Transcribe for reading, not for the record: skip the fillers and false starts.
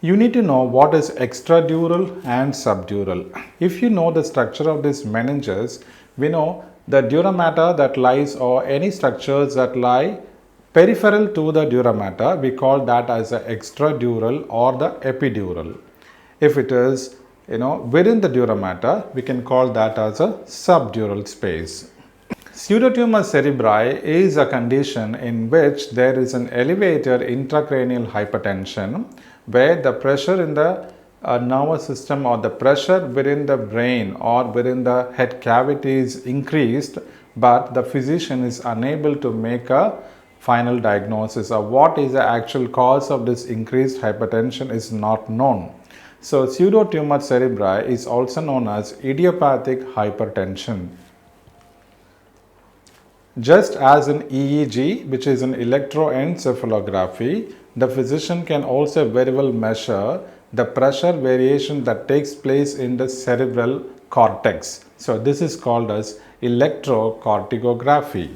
You need to know what is extradural and subdural. If you know the structure of this meninges, we know the dura mater that lies or any structures that lie peripheral to the dura mater, we call that as the extradural or the epidural. If it is within the dura mater, we can call that as a subdural space. Pseudotumor cerebri is a condition in which there is an elevated intracranial hypertension where the pressure in the nervous system or the pressure within the brain or within the head cavity is increased, but the physician is unable to make a final diagnosis of what is the actual cause of this increased hypertension is not known. So pseudotumor cerebri is also known as idiopathic hypertension. Just as in EEG, which is an electroencephalography, the physician can also very well measure the pressure variation that takes place in the cerebral cortex. So this is called as electrocorticography.